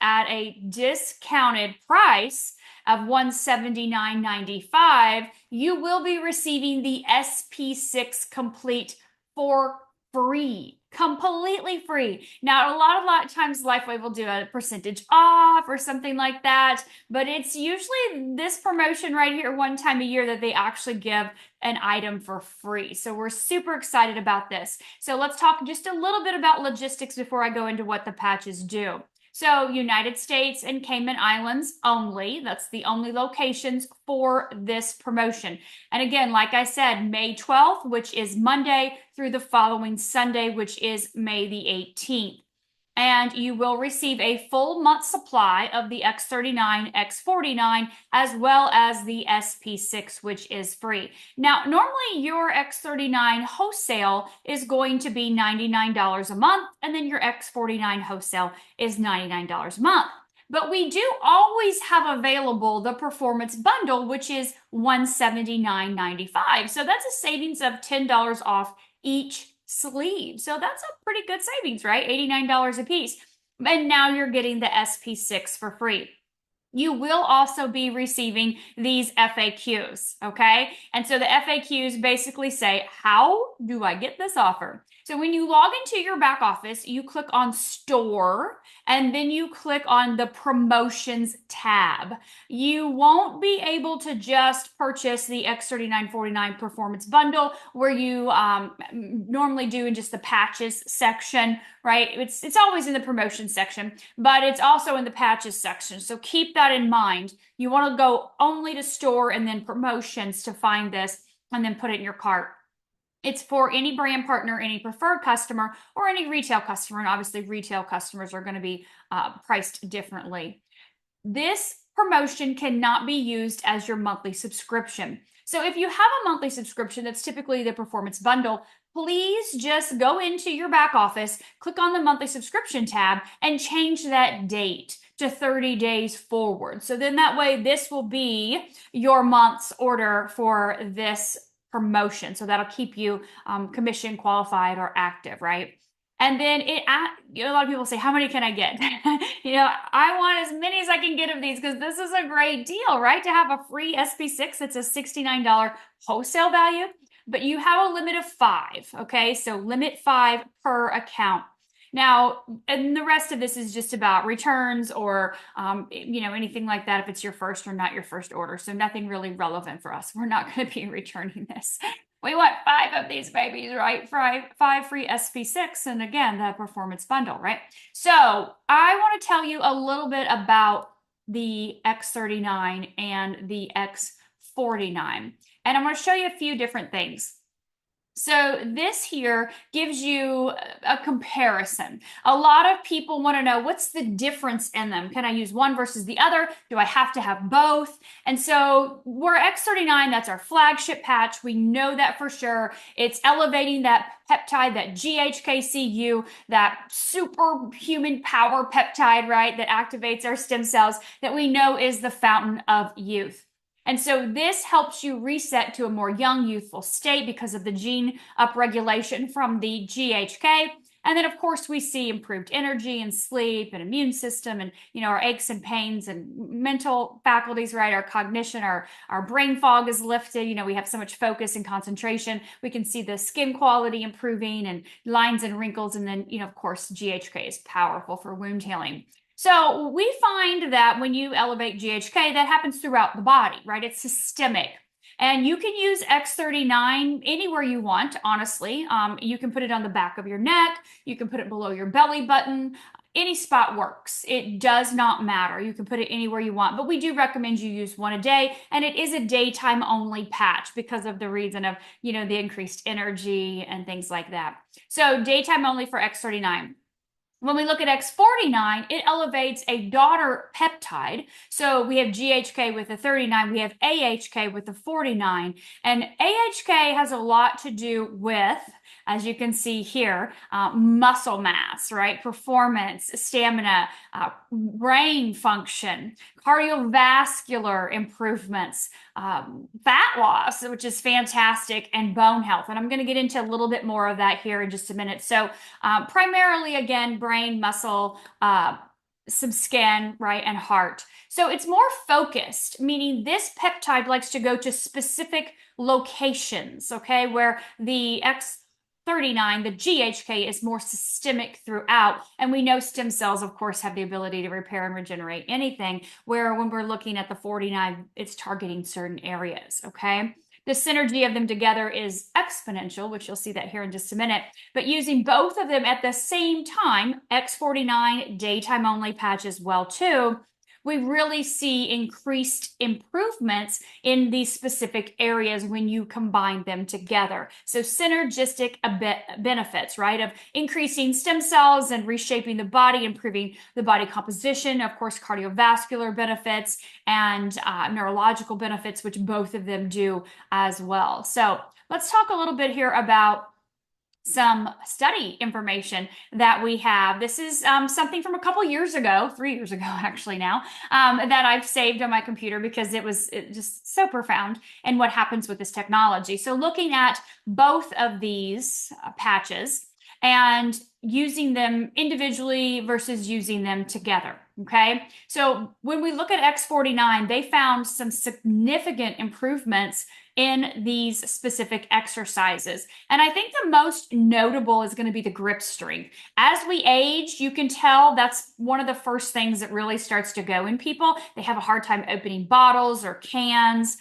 at a discounted price of $179.95, you will be receiving the SP6 Complete for free. Completely free. Now, a lot of times LifeWave will do a percentage off or something like that, but it's usually this promotion right here one time a year that they actually give an item for free. So we're super excited about this. So let's talk just a little bit about logistics before I go into what the patches do. So United States and Cayman Islands only. That's the only locations for this promotion. And again, like I said, May 12th, which is Monday, through the following Sunday, which is May the 18th. And you will receive a full month supply of the X39 X49 as well as the SP6, which is free. Now, normally your X39 wholesale is going to be $99 a month, and then your X49 wholesale is $99 a month. But we do always have available the performance bundle, which is $179.95. So that's a savings of $10 off each sleeve. So that's a pretty good savings, right? $89 a piece. And now you're getting the SP6 for free. You will also be receiving these FAQs, okay? And so the FAQs basically say, how do I get this offer? So when you log into your back office, you click on Store, and then you click on the Promotions tab. You won't be able to just purchase the X3949 Performance Bundle where you normally do in just the patches section, right? It's always in the promotion section, but it's also in the patches section. So keep that in mind. You want to go only to Store and then Promotions to find this and then put it in your cart. It's for any brand partner, any preferred customer, or any retail customer. And obviously retail customers are going to be priced differently. This promotion cannot be used as your monthly subscription. So if you have a monthly subscription, that's typically the performance bundle, please just go into your back office, click on the monthly subscription tab, and change that date to 30 days forward. So then that way this will be your month's order for this promotion. So that'll keep you commission qualified or active, right? And then a lot of people say, how many can I get? I want as many as I can get of these because this is a great deal, right? To have a free SP6, it's a $69 wholesale value, but you have a limit of 5, okay? So limit 5 per account. Now, and the rest of this is just about returns or, anything like that if it's your first or not your first order. So nothing really relevant for us. We're not going to be returning this. We want 5 of these babies, right? 5 free SP6. And again, the performance bundle, right? So I want to tell you a little bit about the X39 and the X49. And I'm going to show you a few different things. So this here gives you a comparison. A lot of people want to know what's the difference in them. Can I use one versus the other? Do I have to have both? And so we're X39, that's our flagship patch. We know that for sure. It's elevating that peptide, that GHKCU, that superhuman power peptide, right? That activates our stem cells that we know is the fountain of youth. And so this helps you reset to a more young, youthful state because of the gene upregulation from the GHK. And then, of course, we see improved energy and sleep and immune system and, our aches and pains and mental faculties, right? Our cognition, our brain fog is lifted. We have so much focus and concentration. We can see the skin quality improving and lines and wrinkles. And then, of course, GHK is powerful for wound healing. So we find that when you elevate GHK, that happens throughout the body, right? It's systemic. And you can use X39 anywhere you want, honestly. You can put it on the back of your neck. You can put it below your belly button. Any spot works. It does not matter. You can put it anywhere you want, but we do recommend you use one a day. And it is a daytime only patch because of the reason of, the increased energy and things like that. So daytime only for X39. When we look at X49, it elevates a daughter peptide. So we have GHK with the 39, we have AHK with the 49, and AHK has a lot to do with, as you can see here, muscle mass, right? Performance, stamina, brain function, cardiovascular improvements, fat loss, which is fantastic, and bone health. And I'm going to get into a little bit more of that here in just a minute. So primarily, again, brain, muscle, some skin, right, and heart. So it's more focused, meaning this peptide likes to go to specific locations, okay, where the X39, the GHK, is more systemic throughout. And we know stem cells, of course, have the ability to repair and regenerate anything, where when we're looking at the 49, it's targeting certain areas, okay? The synergy of them together is exponential, which you'll see that here in just a minute. But using both of them at the same time, X49 daytime only patch as well too, we really see increased improvements in these specific areas when you combine them together. So synergistic benefits, right, of increasing stem cells and reshaping the body, improving the body composition, of course, cardiovascular benefits and neurological benefits, which both of them do as well. So let's talk a little bit here about some study information that we have. This is something from a couple years ago, 3 years ago actually now, that I've saved on my computer because it was just so profound in what happens with this technology. So looking at both of these patches and using them individually versus using them together. Okay, so when we look at X49, they found some significant improvements in these specific exercises. And I think the most notable is going to be the grip strength. As we age, you can tell that's one of the first things that really starts to go in people. They have a hard time opening bottles or cans,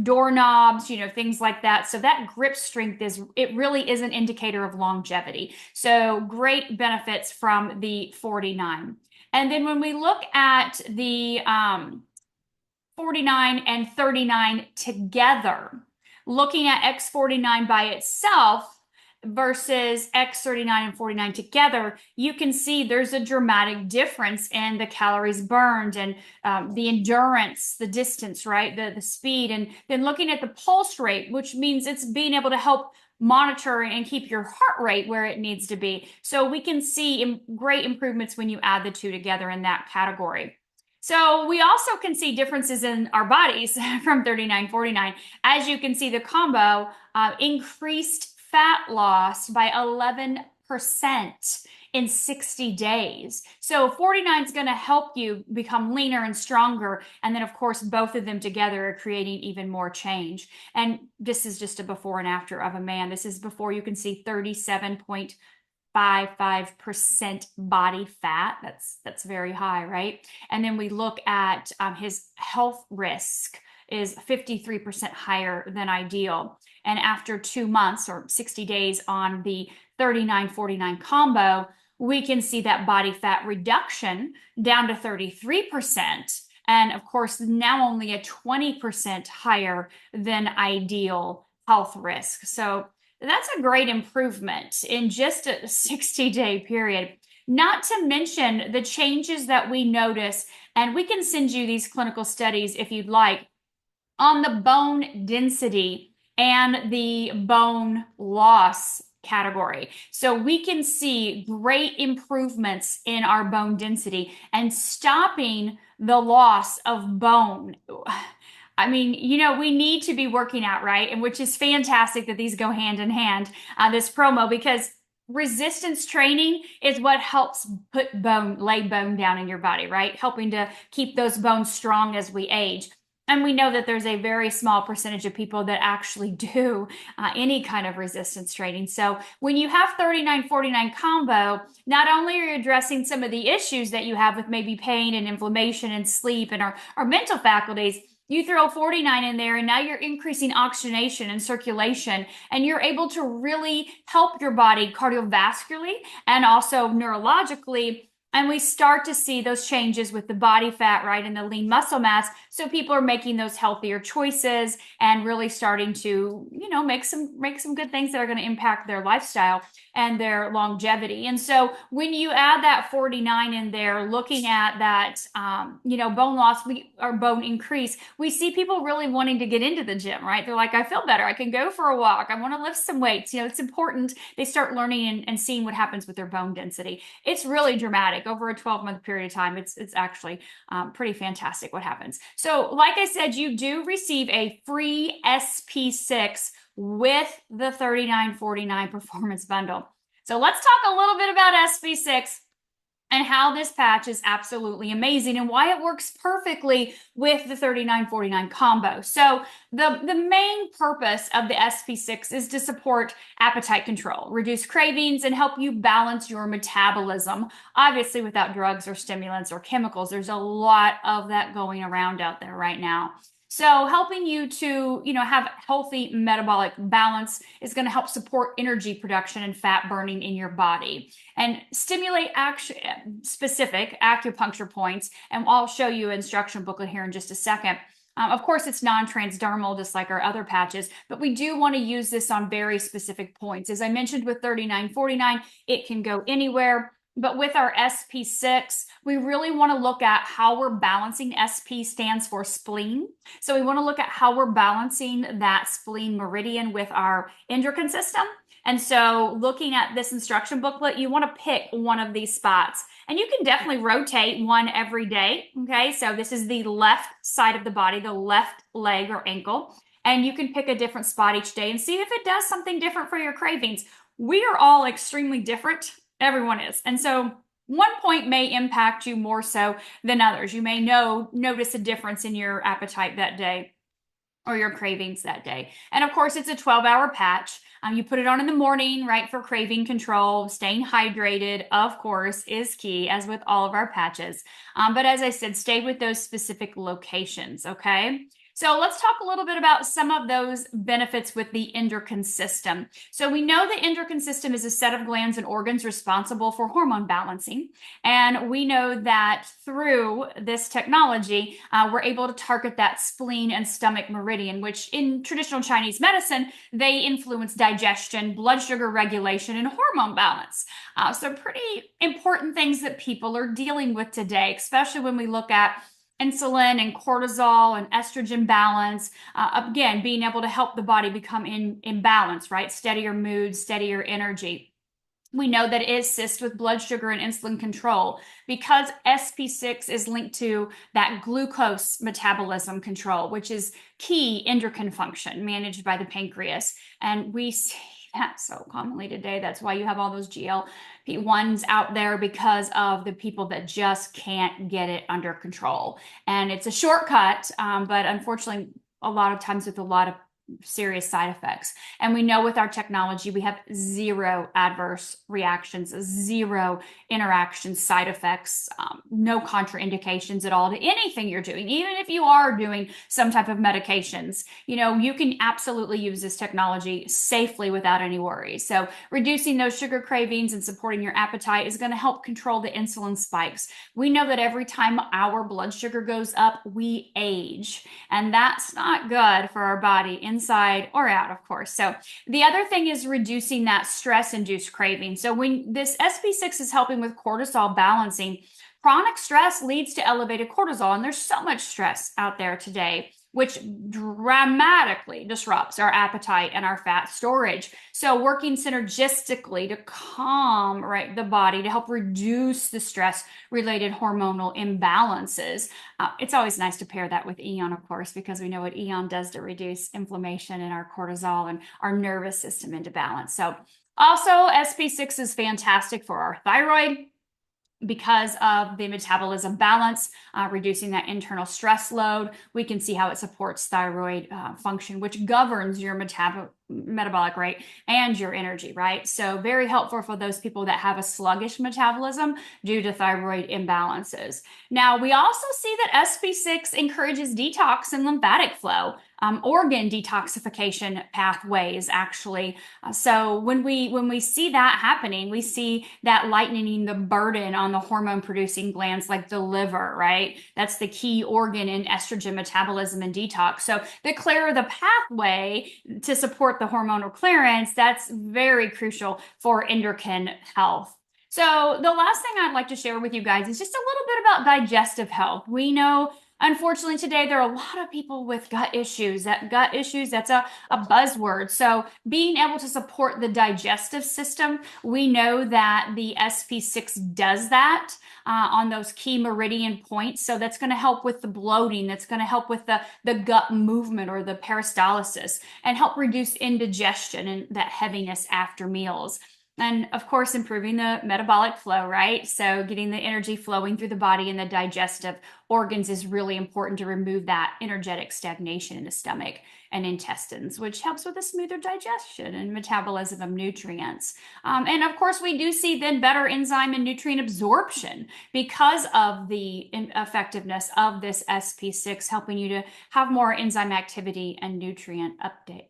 doorknobs, things like that. So that grip strength it really is an indicator of longevity. So great benefits from the 49. And then when we look at the 49 and 39 together, looking at X49 by itself versus X39 and 49 together, you can see there's a dramatic difference in the calories burned and the endurance, the distance, right, the speed. And then looking at the pulse rate, which means it's being able to help monitor and keep your heart rate where it needs to be. So we can see great improvements when you add the two together in that category. So we also can see differences in our bodies from 39-49. As you can see, the combo increased fat loss by 11% in 60 days. So 49 is going to help you become leaner and stronger. And then, of course, both of them together are creating even more change. And this is just a before and after of a man. This is before. You can see 37.55% body fat. That's very high, right? And then we look at his health risk is 53% higher than ideal. And after 2 months or 60 days on the 39-49 combo, we can see that body fat reduction down to 33%. And of course, now only a 20% higher than ideal health risk. So that's a great improvement in just a 60-day period. Not to mention the changes that we notice, and we can send you these clinical studies if you'd like, on the bone density and the bone loss category. So we can see great improvements in our bone density and stopping the loss of bone. I mean, we need to be working out, right? And which is fantastic that these go hand in hand, this promo, because resistance training is what helps lay bone down in your body, right? Helping to keep those bones strong as we age. And we know that there's a very small percentage of people that actually do any kind of resistance training. So when you have 39-49 combo, not only are you addressing some of the issues that you have with maybe pain and inflammation and sleep and our mental faculties, you throw 49 in there and now you're increasing oxygenation and circulation, and you're able to really help your body cardiovascularly and also neurologically. And we start to see those changes with the body fat, right, and the lean muscle mass. So people are making those healthier choices and really starting to, make some good things that are going to impact their lifestyle and their longevity. And so when you add that 49 in there, looking at that, bone loss or bone increase, we see people really wanting to get into the gym, right? They're like, I feel better. I can go for a walk. I want to lift some weights. It's important. They start learning and seeing what happens with their bone density. It's really dramatic. Over a 12-month period of time, it's actually pretty fantastic what happens. So like I said, you do receive a free SP6 with the 39-49 performance bundle. So let's talk a little bit about SP6. and how this patch is absolutely amazing and why it works perfectly with the 3949 combo. So the main purpose of the SP6 is to support appetite control, reduce cravings, and help you balance your metabolism. Obviously, without drugs or stimulants or chemicals, there's a lot of that going around out there right now. So helping you to, have healthy metabolic balance is going to help support energy production and fat burning in your body and stimulate specific acupuncture points. And I'll show you an instruction booklet here in just a second. Of course, it's non-transdermal, just like our other patches, but we do want to use this on very specific points. As I mentioned with 3949, it can go anywhere. But with our SP6, we really want to look at how we're balancing. SP stands for spleen. So we want to look at how we're balancing that spleen meridian with our endocrine system. And so looking at this instruction booklet, you want to pick one of these spots. And you can definitely rotate one every day. Okay, so this is the left side of the body, the left leg or ankle. And you can pick a different spot each day and see if it does something different for your cravings. We are all extremely different. Everyone is. And so one point may impact you more so than others. You may notice a difference in your appetite that day or your cravings that day. And of course, it's a 12-hour patch. You put it on in the morning, right, for craving control. Staying hydrated, of course, is key, as with all of our patches. But as I said, stay with those specific locations, okay? So let's talk a little bit about some of those benefits with the endocrine system. So we know the endocrine system is a set of glands and organs responsible for hormone balancing. And we know that through this technology, we're able to target that spleen and stomach meridian, which in traditional Chinese medicine, they influence digestion, blood sugar regulation, and hormone balance. So pretty important things that people are dealing with today, especially when we look at insulin and cortisol and estrogen balance. Again, being able to help the body become in balance, right? Steadier mood, steadier energy. We know that it assists with blood sugar and insulin control because SP6 is linked to that glucose metabolism control, which is key endocrine function managed by the pancreas. And we see that so commonly today. That's why you have all those GLP-1s out there, because of the people that just can't get it under control. And it's a shortcut, but unfortunately, a lot of times with a lot of serious side effects. And we know with our technology, we have zero adverse reactions, zero interaction side effects, no contraindications at all to anything you're doing. Even if you are doing some type of medications, you can absolutely use this technology safely without any worries. So reducing those sugar cravings and supporting your appetite is going to help control the insulin spikes. We know that every time our blood sugar goes up, we age, and that's not good for our body, inside or out, of course. So the other thing is reducing that stress-induced craving. So when this SP6 is helping with cortisol balancing, chronic stress leads to elevated cortisol, and there's so much stress out there today, which dramatically disrupts our appetite and our fat storage. So working synergistically to calm, right, the body to help reduce the stress-related hormonal imbalances. It's always nice to pair that with Aeon, of course, because we know what Aeon does to reduce inflammation in our cortisol and our nervous system into balance. So also, SP6 is fantastic for our thyroid, because of the metabolism balance, reducing that internal stress load. We can see how it supports thyroid function, which governs your metabolic rate and your energy, right? So very helpful for those people that have a sluggish metabolism due to thyroid imbalances. Now, we also see that SP6 encourages detox and lymphatic flow, organ detoxification pathways, actually. So when we see that happening, we see that lightening the burden on the hormone producing glands like the liver, right? That's the key organ in estrogen metabolism and detox. So the clearer the pathway to support the hormonal clearance, that's very crucial for endocrine health. So the last thing I'd like to share with you guys is just a little bit about digestive health. We know, unfortunately, today there are a lot of people with gut issues. That's a buzzword. So being able to support the digestive system, we know that the SP6 does that on those key meridian points. So that's going to help with the bloating. That's going to help with the gut movement or the peristalsis, and help reduce indigestion and that heaviness after meals. And of course, improving the metabolic flow, right? So getting the energy flowing through the body and the digestive organs is really important to remove that energetic stagnation in the stomach and intestines, which helps with a smoother digestion and metabolism of nutrients. And of course, we do see then better enzyme and nutrient absorption because of the effectiveness of this SP6, helping you to have more enzyme activity and nutrient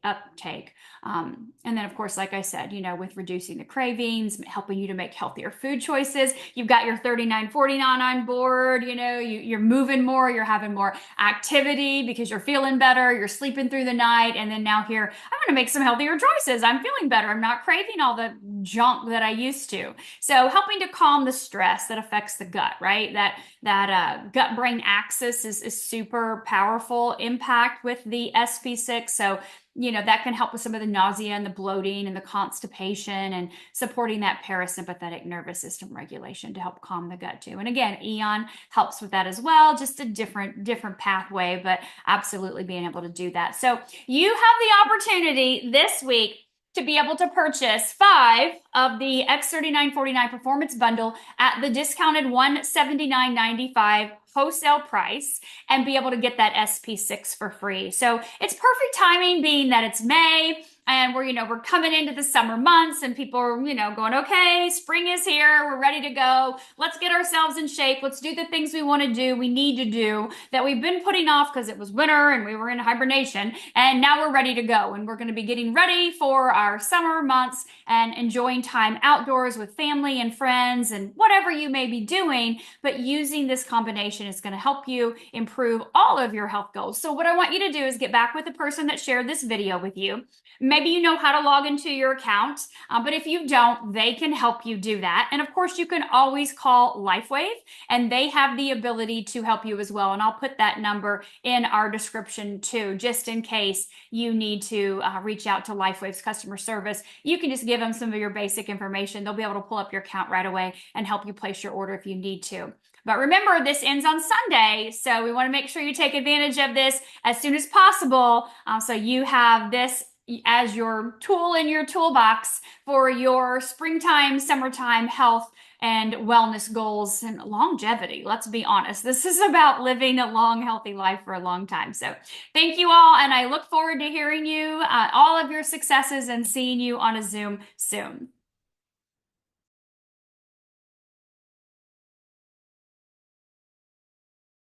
uptake. And then, of course, like I said, with reducing the cravings, helping you to make healthier food choices. You've got your 3949 on board, you're moving more, you're having more activity because you're feeling better, you're sleeping through the night. And then now here, I'm going to make some healthier choices. I'm feeling better. I'm not craving all the junk that I used to. So helping to calm the stress that affects the gut, right? That gut-brain axis is super powerful impact with the SP6. So that can help with some of the nausea and the bloating and the constipation and supporting that parasympathetic nervous system regulation to help calm the gut too. And again, Aeon helps with that as well, just a different pathway, but absolutely being able to do that. So you have the opportunity this week to be able to purchase 5 of the X39 Performance Bundle at the discounted $179.95 wholesale price and be able to get that SP6 for free. So it's perfect timing being that it's May and we're coming into the summer months and people are, going, okay, spring is here. We're ready to go. Let's get ourselves in shape. Let's do the things we want to do. We need to do that we've been putting off because it was winter and we were in hibernation. And now we're ready to go. And we're going to be getting ready for our summer months and enjoying time outdoors with family and friends and whatever you may be doing. But using this combination is going to help you improve all of your health goals. So what I want you to do is get back with the person that shared this video with you. Maybe you know how to log into your account, but if you don't, they can help you do that. And of course, you can always call LifeWave, and they have the ability to help you as well. And I'll put that number in our description too, just in case you need to reach out to LifeWave's customer service. You can just give them some of your basic information. They'll be able to pull up your account right away and help you place your order if you need to. But remember, this ends on Sunday, so we want to make sure you take advantage of this as soon as possible. So you have this as your tool in your toolbox for your springtime, summertime health and wellness goals and longevity. Let's be honest. This is about living a long, healthy life for a long time. So thank you all. And I look forward to hearing you, all of your successes and seeing you on a Zoom soon.